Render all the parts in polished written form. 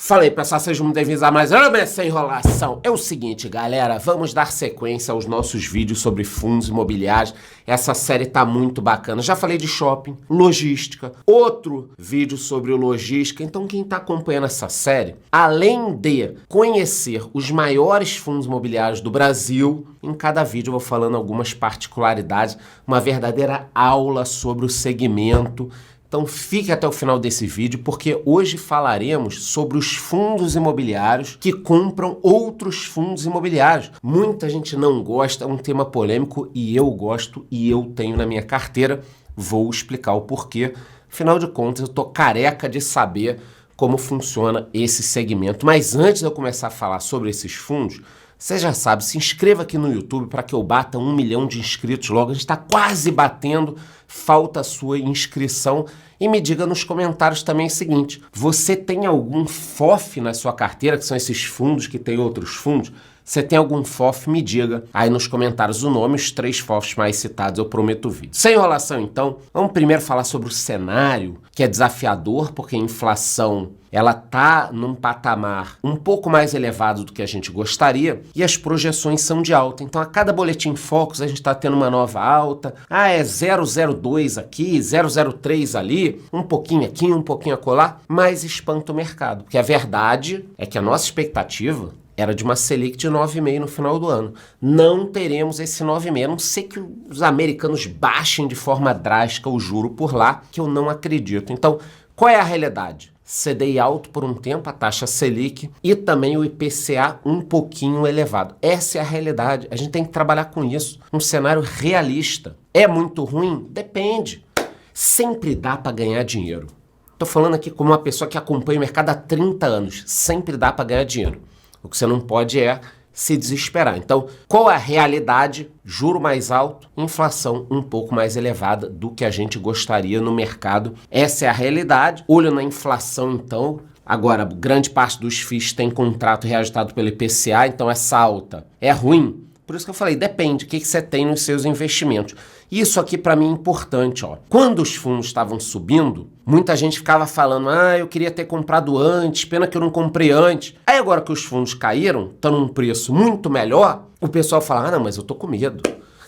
Fala aí, pessoal, sejam muito bem-vindos a mais uma Sem Enrolação. É o seguinte, galera, vamos dar sequência aos nossos vídeos sobre fundos imobiliários. Essa série tá muito bacana. Já falei de shopping, logística, outro vídeo sobre logística. Então, quem tá acompanhando essa série, além de conhecer os maiores fundos imobiliários do Brasil, em cada vídeo eu vou falando algumas particularidades, uma verdadeira aula sobre o segmento. Então fique até o final desse vídeo, porque hoje falaremos sobre os fundos imobiliários que compram outros fundos imobiliários. Muita gente não gosta, é um tema polêmico e eu gosto e eu tenho na minha carteira. Vou explicar o porquê. Afinal de contas, eu tô careca de saber como funciona esse segmento. Mas antes de eu começar a falar sobre esses fundos, você já sabe, se inscreva aqui no YouTube para que eu bata 1 milhão de inscritos logo. A gente está quase batendo, falta a sua inscrição. E me diga nos comentários também o seguinte, você tem algum FOF na sua carteira, que são esses fundos que tem outros fundos? Você tem algum FOF? Me diga aí nos comentários o nome, os 3 FOFs mais citados, eu prometo o vídeo. Sem enrolação então, vamos primeiro falar sobre o cenário, que é desafiador, porque a inflação ela tá num patamar um pouco mais elevado do que a gente gostaria e as projeções são de alta. Então, a cada boletim Focus, a gente está tendo uma nova alta. É 0,02 aqui, 0,03 ali, um pouquinho aqui, um pouquinho acolá, mas espanta o mercado. Porque a verdade é que a nossa expectativa era de uma Selic de 9,5 no final do ano. Não teremos esse 9,5, a não ser que os americanos baixem de forma drástica o juro por lá, que eu não acredito. Então, qual é a realidade? CDI alto por um tempo, a taxa Selic, e também o IPCA um pouquinho elevado. Essa é a realidade. A gente tem que trabalhar com isso, um cenário realista. É muito ruim? Depende. Sempre dá para ganhar dinheiro. Estou falando aqui como uma pessoa que acompanha o mercado há 30 anos. Sempre dá para ganhar dinheiro. O que você não pode é se desesperar. Então, qual é a realidade? Juro mais alto, inflação um pouco mais elevada do que a gente gostaria no mercado. Essa é a realidade. Olho na inflação, então. Agora, grande parte dos FIIs tem contrato reajustado pelo IPCA, então essa alta é ruim. Por isso que eu falei, depende, o que você tem nos seus investimentos. Isso aqui para mim é importante, ó. Quando os fundos estavam subindo, muita gente ficava falando, eu queria ter comprado antes, pena que eu não comprei antes. Aí agora que os fundos caíram, estão num preço muito melhor, o pessoal fala, não, mas eu tô com medo.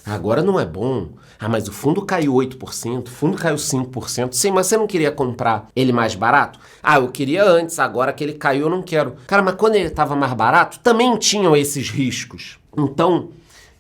Agora não é bom. Mas o fundo caiu 8%, o fundo caiu 5%. Sim, mas você não queria comprar ele mais barato? Eu queria antes, agora que ele caiu eu não quero. Cara, mas quando ele estava mais barato, também tinham esses riscos. Então,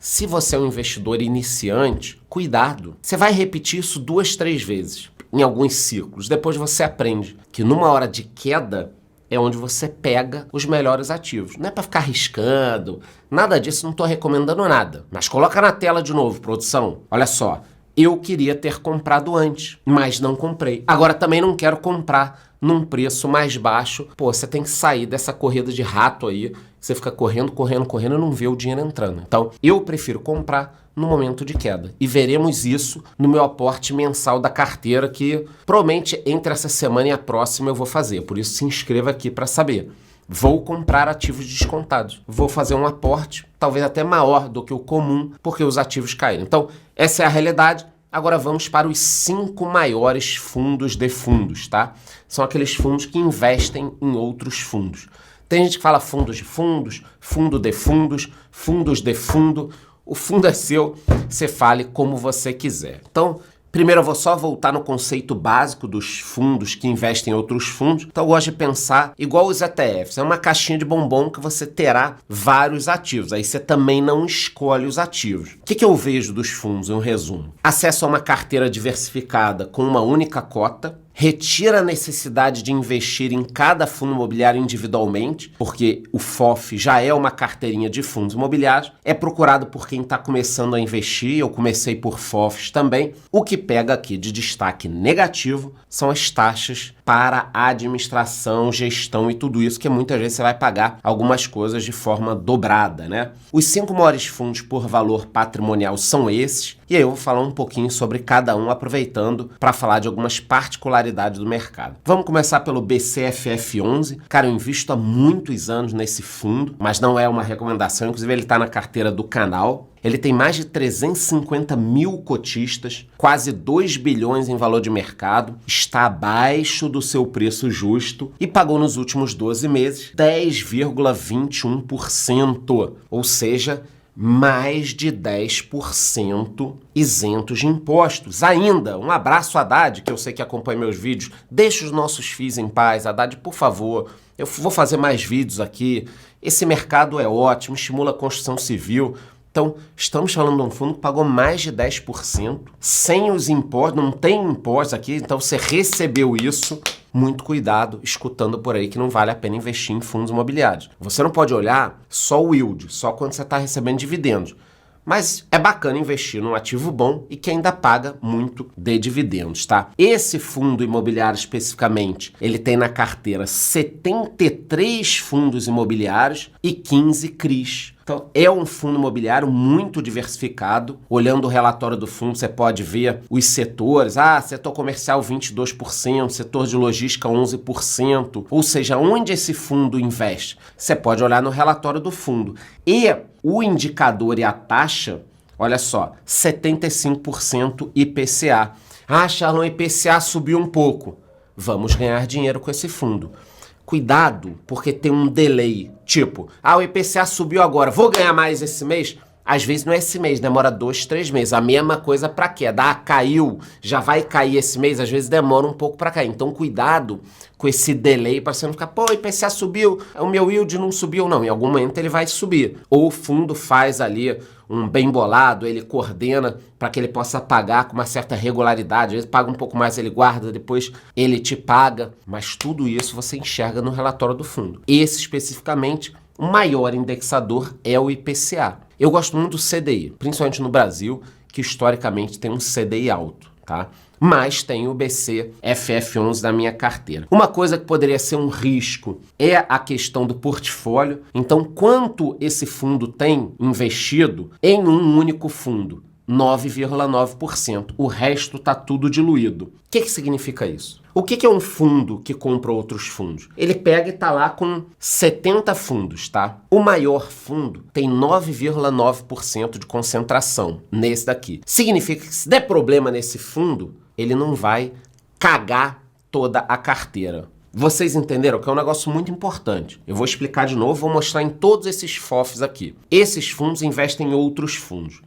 se você é um investidor iniciante, cuidado. Você vai repetir isso 2, 3 vezes em alguns ciclos. Depois você aprende que numa hora de queda é onde você pega os melhores ativos. Não é para ficar arriscando, nada disso, não estou recomendando nada. Mas coloca na tela de novo, produção. Olha só, eu queria ter comprado antes, mas não comprei. Agora também não quero comprar num preço mais baixo. Você tem que sair dessa corrida de rato aí. Você fica correndo e não vê o dinheiro entrando. Então, eu prefiro comprar no momento de queda. E veremos isso no meu aporte mensal da carteira, que provavelmente entre essa semana e a próxima eu vou fazer. Por isso, se inscreva aqui para saber. Vou comprar ativos descontados. Vou fazer um aporte, talvez até maior do que o comum, porque os ativos caíram. Então, essa é a realidade. Agora vamos para os 5 maiores fundos de fundos, tá? São aqueles fundos que investem em outros fundos. Tem gente que fala fundos de fundos, fundo de fundos, fundos de fundo. O fundo é seu, você fale como você quiser. Então, primeiro eu vou só voltar no conceito básico dos fundos que investem em outros fundos. Então eu gosto de pensar igual os ETFs. É uma caixinha de bombom que você terá vários ativos. Aí você também não escolhe os ativos. O que eu vejo dos fundos, em um resumo? Acesso a uma carteira diversificada com uma única cota. Retira a necessidade de investir em cada fundo imobiliário individualmente, porque o FOF já é uma carteirinha de fundos imobiliários, é procurado por quem está começando a investir, eu comecei por FOFs também. O que pega aqui de destaque negativo são as taxas para administração, gestão e tudo isso, que muitas vezes você vai pagar algumas coisas de forma dobrada, né? Os 5 maiores fundos por valor patrimonial são esses, e aí eu vou falar um pouquinho sobre cada um, aproveitando para falar de algumas particularidades do mercado. Vamos começar pelo BCFF11. Cara, eu invisto há muitos anos nesse fundo, mas não é uma recomendação, inclusive ele está na carteira do canal. Ele tem mais de 350 mil cotistas, quase 2 bilhões em valor de mercado, está abaixo do seu preço justo e pagou nos últimos 12 meses 10,21%, ou seja, mais de 10% isentos de impostos. Ainda, um abraço, Haddad, que eu sei que acompanha meus vídeos. Deixa os nossos FIIs em paz, Haddad, por favor. Eu vou fazer mais vídeos aqui. Esse mercado é ótimo, estimula a construção civil. Então, estamos falando de um fundo que pagou mais de 10%, sem os impostos, não tem impostos aqui, então você recebeu isso. Muito cuidado escutando por aí que não vale a pena investir em fundos imobiliários. Você não pode olhar só o yield, só quando você está recebendo dividendos. Mas é bacana investir num ativo bom e que ainda paga muito de dividendos, tá? Esse fundo imobiliário especificamente, ele tem na carteira 73 fundos imobiliários e 15 CRIs. Então, é um fundo imobiliário muito diversificado. Olhando o relatório do fundo, você pode ver os setores. Setor comercial 22%, setor de logística 11%. Ou seja, onde esse fundo investe? Você pode olhar no relatório do fundo. E o indicador e a taxa, olha só, 75% IPCA. Charlão, IPCA subiu um pouco. Vamos ganhar dinheiro com esse fundo. Cuidado, porque tem um delay. Tipo, o IPCA subiu agora, vou ganhar mais esse mês? Às vezes não é esse mês, demora 2, 3 meses. A mesma coisa para queda. Caiu, já vai cair esse mês, às vezes demora um pouco para cair. Então cuidado com esse delay para você não ficar, o IPCA subiu, o meu yield não subiu. Não, em algum momento ele vai subir. Ou o fundo faz ali um bem bolado, ele coordena para que ele possa pagar com uma certa regularidade. Às vezes paga um pouco mais, ele guarda, depois ele te paga. Mas tudo isso você enxerga no relatório do fundo. Esse especificamente, o maior indexador é o IPCA. Eu gosto muito do CDI, principalmente no Brasil, que historicamente tem um CDI alto, tá? Mas tem o BC-FF11 da minha carteira. Uma coisa que poderia ser um risco é a questão do portfólio. Então, quanto esse fundo tem investido em um único fundo? 9,9%. O resto está tudo diluído. O que significa isso? O que é um fundo que compra outros fundos? Ele pega e está lá com 70 fundos, tá? O maior fundo tem 9,9% de concentração nesse daqui. Significa que se der problema nesse fundo, ele não vai cagar toda a carteira. Vocês entenderam que é um negócio muito importante. Eu vou explicar de novo, vou mostrar em todos esses FOFs aqui. Esses fundos investem em outros fundos.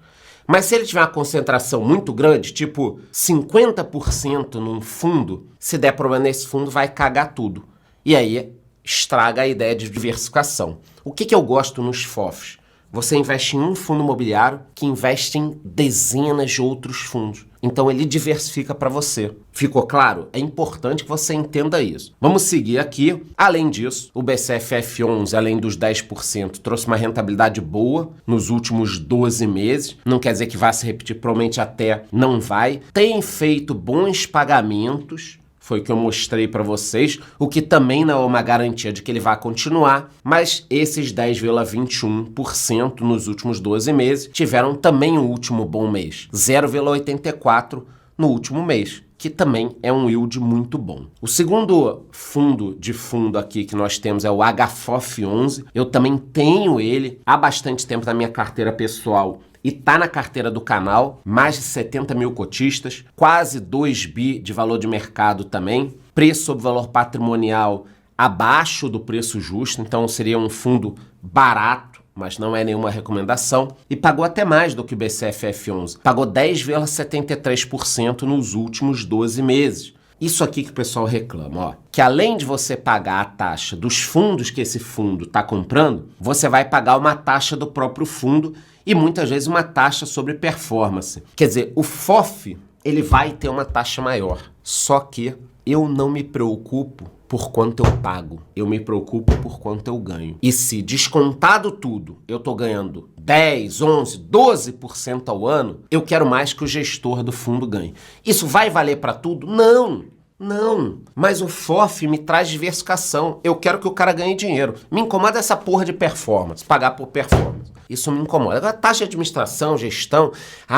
Mas se ele tiver uma concentração muito grande, tipo 50% num fundo, se der problema nesse fundo, vai cagar tudo. E aí estraga a ideia de diversificação. O que eu gosto nos FOFs? Você investe em um fundo imobiliário que investe em dezenas de outros fundos. Então ele diversifica para você. Ficou claro? É importante que você entenda isso. Vamos seguir aqui. Além disso, o BCFF11, além dos 10%, trouxe uma rentabilidade boa nos últimos 12 meses. Não quer dizer que vai se repetir, provavelmente até não vai. Tem feito bons pagamentos. Foi o que eu mostrei para vocês, o que também não é uma garantia de que ele vai continuar, mas esses 10,21% nos últimos 12 meses tiveram também um último bom mês, 0,84% no último mês, que também é um yield muito bom. O segundo fundo aqui que nós temos é o HFOF11, eu também tenho ele há bastante tempo na minha carteira pessoal, e tá na carteira do canal, mais de 70 mil cotistas, quase 2 bi de valor de mercado também, preço sobre valor patrimonial abaixo do preço justo, então seria um fundo barato, mas não é nenhuma recomendação, e pagou até mais do que o BCFF11, pagou 10,73% nos últimos 12 meses. Isso aqui que o pessoal reclama, que além de você pagar a taxa dos fundos que esse fundo está comprando, você vai pagar uma taxa do próprio fundo e muitas vezes uma taxa sobre performance. Quer dizer, o FOF, ele vai ter uma taxa maior, só que eu não me preocupo por quanto eu pago, eu me preocupo por quanto eu ganho. E se descontado tudo, eu estou ganhando 10, 11, 12% ao ano, eu quero mais que o gestor do fundo ganhe. Isso vai valer para tudo? Não, não. Mas o FOF me traz diversificação. Eu quero que o cara ganhe dinheiro. Me incomoda essa porra de performance, pagar por performance. Isso me incomoda. Agora, taxa de administração, gestão,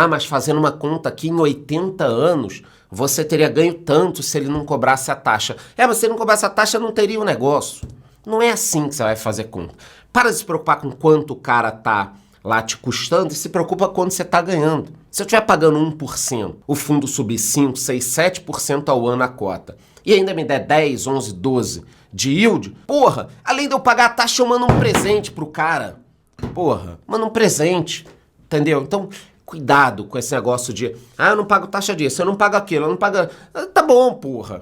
mas fazendo uma conta aqui em 80 anos, você teria ganho tanto se ele não cobrasse a taxa. Mas se ele não cobrasse a taxa, não teria o negócio. Não é assim que você vai fazer conta. Para de se preocupar com quanto o cara tá lá te custando e se preocupa quando você está ganhando. Se eu estiver pagando 1%, o fundo subir 5, 6, 7% ao ano a cota, e ainda me der 10, 11, 12 de yield, porra, além de eu pagar a taxa, eu mando um presente pro cara. Porra, manda um presente, entendeu? Então, cuidado com esse negócio de, eu não pago taxa disso, eu não pago aquilo, eu não pago... Tá bom, porra.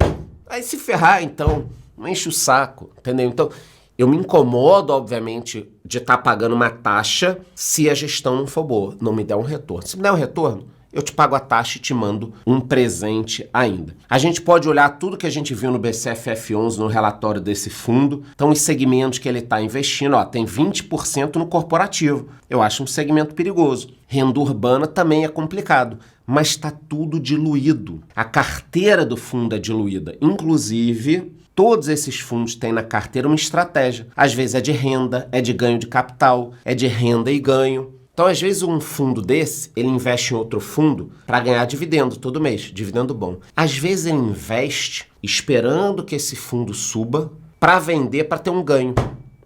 Aí se ferrar, então, não enche o saco, entendeu? Então, eu me incomodo, obviamente, de estar pagando uma taxa se a gestão não for boa, não me der um retorno. Se me der um retorno, eu te pago a taxa e te mando um presente ainda. A gente pode olhar tudo que a gente viu no BCFF11 no relatório desse fundo. Então, os segmentos que ele está investindo, tem 20% no corporativo. Eu acho um segmento perigoso. Renda urbana também é complicado, mas está tudo diluído. A carteira do fundo é diluída. Inclusive, todos esses fundos têm na carteira uma estratégia. Às vezes é de renda, é de ganho de capital, é de renda e ganho. Então, às vezes, um fundo desse, ele investe em outro fundo para ganhar dividendo todo mês, dividendo bom. Às vezes, ele investe esperando que esse fundo suba para vender, para ter um ganho.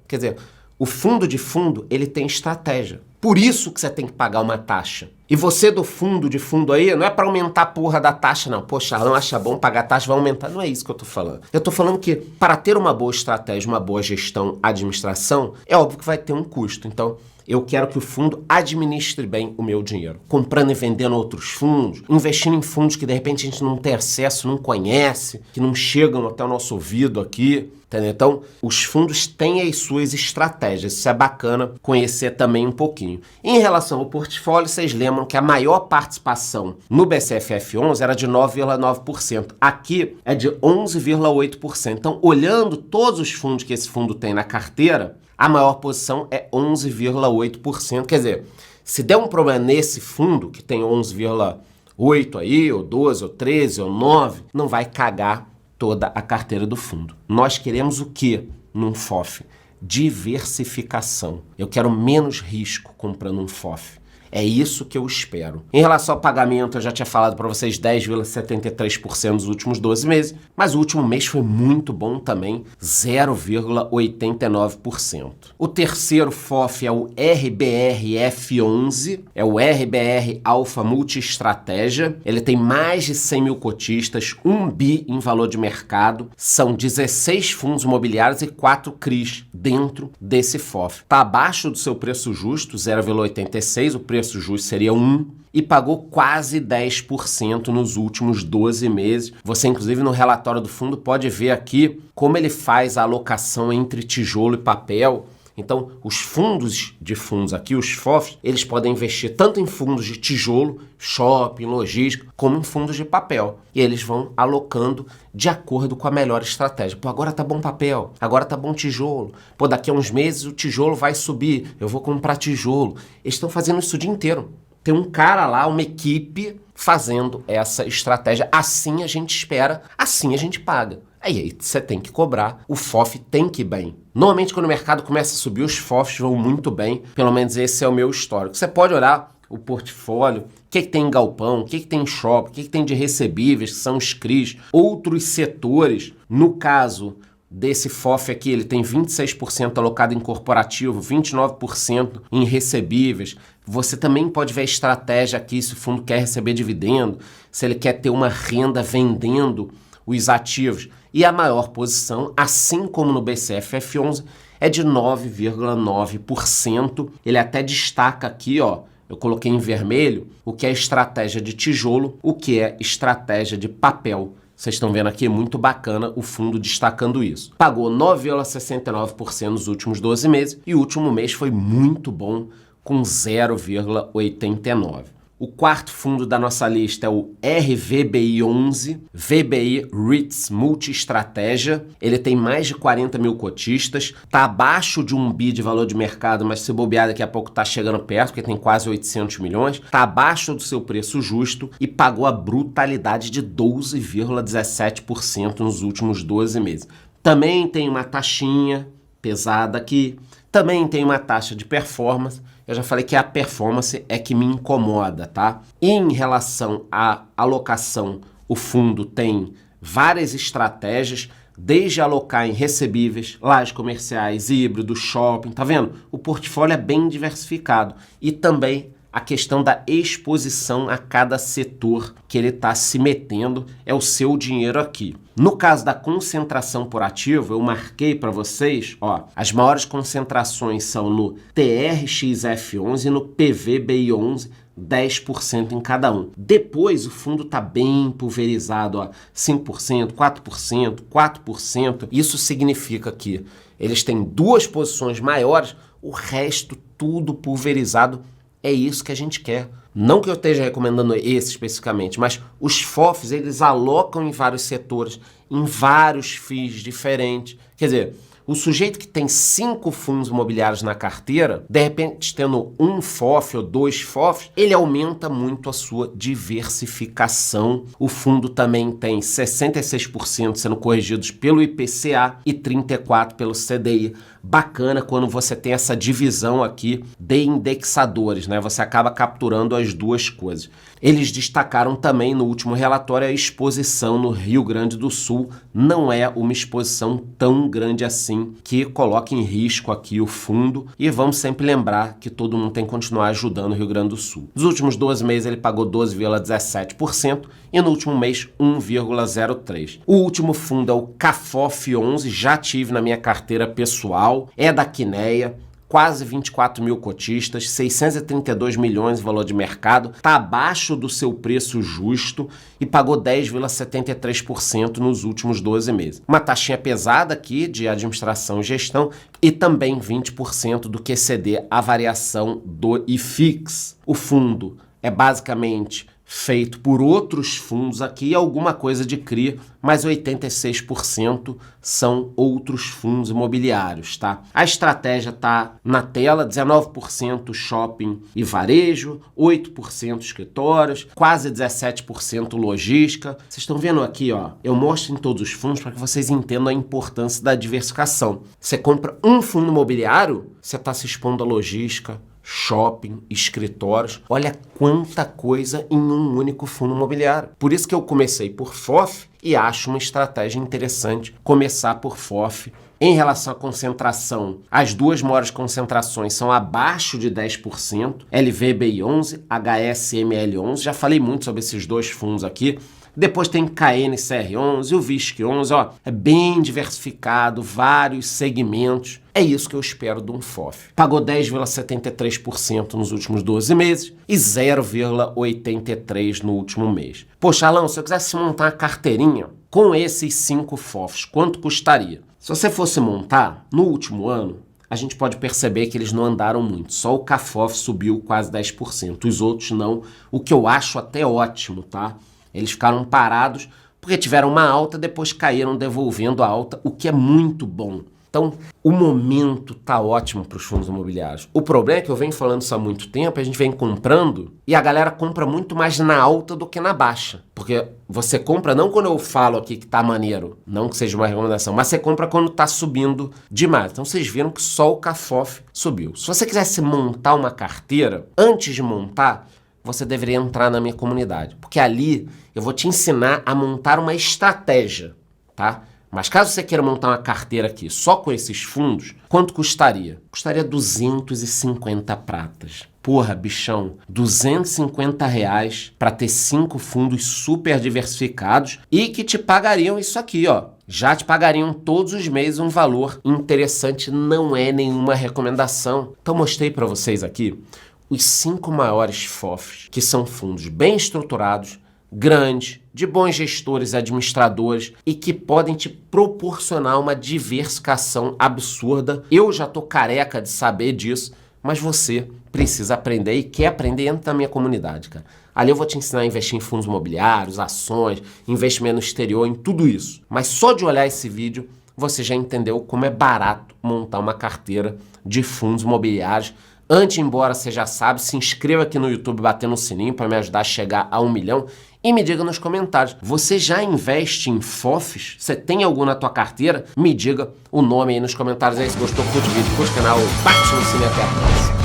Quer dizer, o fundo de fundo, ele tem estratégia. Por isso que você tem que pagar uma taxa. E você do fundo de fundo aí, não é para aumentar a porra da taxa, não. Poxa, não acha bom pagar a taxa, vai aumentar. Não é isso que eu tô falando. Eu tô falando que para ter uma boa estratégia, uma boa gestão, administração, é óbvio que vai ter um custo. Então, eu quero que o fundo administre bem o meu dinheiro. Comprando e vendendo outros fundos, investindo em fundos que de repente a gente não tem acesso, não conhece, que não chegam até o nosso ouvido aqui. Entendeu? Então, os fundos têm as suas estratégias. Isso é bacana conhecer também um pouquinho. Em relação ao portfólio, vocês lembram que a maior participação no BCFF11 era de 9,9%. Aqui é de 11,8%. Então, olhando todos os fundos que esse fundo tem na carteira, a maior posição é 11,8%. Quer dizer, se der um problema nesse fundo, que tem 11,8% aí, ou 12, ou 13, ou 9, não vai cagar toda a carteira do fundo. Nós queremos o quê num FOF? Diversificação. Eu quero menos risco comprando um FOF. É isso que eu espero. Em relação ao pagamento, eu já tinha falado para vocês 10,73% nos últimos 12 meses, mas o último mês foi muito bom também, 0,89%. O terceiro FOF é o RBRF11, é o RBR Alpha Multi-Estratégia. Ele tem mais de 100 mil cotistas, 1 bi em valor de mercado, são 16 fundos imobiliários e 4 CRIs dentro desse FOF. Está abaixo do seu preço justo, 0,86, o preço justo seria 1, e pagou quase 10% nos últimos 12 meses. Você, inclusive, no relatório do fundo pode ver aqui como ele faz a alocação entre tijolo e papel. Então, os fundos de fundos aqui, os FOFs, eles podem investir tanto em fundos de tijolo, shopping, logística, como em fundos de papel. E eles vão alocando de acordo com a melhor estratégia. Pô, agora tá bom papel, agora tá bom tijolo. Pô, daqui a uns meses o tijolo vai subir, eu vou comprar tijolo. Eles estão fazendo isso o dia inteiro. Tem um cara lá, uma equipe, fazendo essa estratégia. Assim a gente espera, assim a gente paga. Aí você tem que cobrar, o FOF tem que ir bem. Normalmente quando o mercado começa a subir, os FOFs vão muito bem, pelo menos esse é o meu histórico. Você pode olhar o portfólio, o que tem em galpão, o que tem em shopping, o que tem de recebíveis, que são os CRIs, outros setores. No caso desse FOF aqui, ele tem 26% alocado em corporativo, 29% em recebíveis. Você também pode ver a estratégia aqui, se o fundo quer receber dividendo, se ele quer ter uma renda vendendo os ativos. E a maior posição, assim como no BCFF11, é de 9,9%. Ele até destaca aqui, eu coloquei em vermelho, o que é estratégia de tijolo, o que é estratégia de papel. Vocês estão vendo aqui, muito bacana o fundo destacando isso. Pagou 9,69% nos últimos 12 meses e o último mês foi muito bom, com 0,89%. O quarto fundo da nossa lista é o RVBI11, VBI REITs Multi-Estratégia. Ele tem mais de 40 mil cotistas, está abaixo de 1 bi de valor de mercado, mas se bobear daqui a pouco está chegando perto, porque tem quase 800 milhões. Está abaixo do seu preço justo e pagou a brutalidade de 12,17% nos últimos 12 meses. Também tem uma taxinha pesada aqui, também tem uma taxa de performance. Eu já falei que a performance é que me incomoda, tá? E em relação à alocação, o fundo tem várias estratégias, desde alocar em recebíveis, lajes comerciais, híbridos, shopping, tá vendo? O portfólio é bem diversificado e também a questão da exposição a cada setor que ele está se metendo é o seu dinheiro aqui. No caso da concentração por ativo, eu marquei para vocês, ó, as maiores concentrações são no TRXF11 e no PVBI11, 10% em cada um. Depois o fundo está bem pulverizado, ó, 5%, 4%, 4%. Isso significa que eles têm duas posições maiores, o resto tudo pulverizado. É isso que a gente quer. Não que eu esteja recomendando esse especificamente, mas os FOFs, eles alocam em vários setores, em vários FIIs diferentes. Quer dizer, o sujeito que tem 5 fundos imobiliários na carteira, de repente tendo um FOF ou 2 FOFs, ele aumenta muito a sua diversificação. O fundo também tem 66% sendo corrigidos pelo IPCA e 34% pelo CDI. Bacana quando você tem essa divisão aqui de indexadores, né? Você acaba capturando as duas coisas. Eles destacaram também no último relatório a exposição no Rio Grande do Sul. Não é uma exposição tão grande assim que coloca em risco aqui o fundo. E vamos sempre lembrar que todo mundo tem que continuar ajudando o Rio Grande do Sul. Nos últimos 12 meses ele pagou 12,17% e no último mês 1,03%. O último fundo é o CAFOF 11, já tive na minha carteira pessoal. É da Quineia, quase 24 mil cotistas, 632 milhões de valor de mercado, está abaixo do seu preço justo e pagou 10,73% nos últimos 12 meses. Uma taxinha pesada aqui de administração e gestão e também 20% do QCD, a variação do IFIX. O fundo é basicamente feito por outros fundos aqui, alguma coisa de CRI, mas 86% são outros fundos imobiliários, tá? A estratégia tá na tela, 19% shopping e varejo, 8% escritórios, quase 17% logística. Vocês estão vendo aqui, ó, eu mostro em todos os fundos para que vocês entendam a importância da diversificação. Você compra um fundo imobiliário, você está se expondo à logística, shopping, escritórios. Olha quanta coisa em um único fundo imobiliário. Por isso que eu comecei por FOF e acho uma estratégia interessante começar por FOF. Em relação à concentração, as duas maiores concentrações são abaixo de 10%, LVBI11, HSML11. Já falei muito sobre esses dois fundos aqui. Depois tem KNCR11 e o VISC11, ó, é bem diversificado, vários segmentos. É isso que eu espero de um FOF. Pagou 10,73% nos últimos 12 meses e 0,83% no último mês. Poxa, Alão, se eu quisesse montar uma carteirinha com esses 5 FOFs, quanto custaria? Se você fosse montar, no último ano, a gente pode perceber que eles não andaram muito. Só o CAFOF subiu quase 10%, os outros não, o que eu acho até ótimo, tá? Eles ficaram parados porque tiveram uma alta, depois caíram devolvendo a alta, o que é muito bom. Então, o momento tá ótimo para os fundos imobiliários. O problema é que eu venho falando isso há muito tempo, a gente vem comprando e a galera compra muito mais na alta do que na baixa. Porque você compra não quando eu falo aqui que tá maneiro, não que seja uma recomendação, mas você compra quando tá subindo demais. Então vocês viram que só o CAFOF subiu. Se você quisesse montar uma carteira, antes de montar, você deveria entrar na minha comunidade, porque ali eu vou te ensinar a montar uma estratégia, tá? Mas caso você queira montar uma carteira aqui só com esses fundos, quanto custaria? Custaria 250 pratas. Porra, bichão, 250 reais para ter 5 fundos super diversificados e que te pagariam isso aqui, ó. Já te pagariam todos os meses um valor interessante, não é nenhuma recomendação. Então mostrei para vocês aqui os 5 maiores FOFs, que são fundos bem estruturados, grandes, de bons gestores e administradores e que podem te proporcionar uma diversificação absurda. Eu já tô careca de saber disso, mas você precisa aprender e quer aprender, entra na minha comunidade, cara. Ali eu vou te ensinar a investir em fundos imobiliários, ações, investimento no exterior, em tudo isso. Mas só de olhar esse vídeo, você já entendeu como é barato montar uma carteira de fundos imobiliários. Antes de ir embora, você já sabe, se inscreva aqui no YouTube batendo no sininho para me ajudar a chegar a 1 milhão e me diga nos comentários, você já investe em FOFs? Você tem algum na tua carteira? Me diga o nome aí nos comentários aí, se gostou, curte o vídeo, curte o canal, bate no sininho, até a próxima.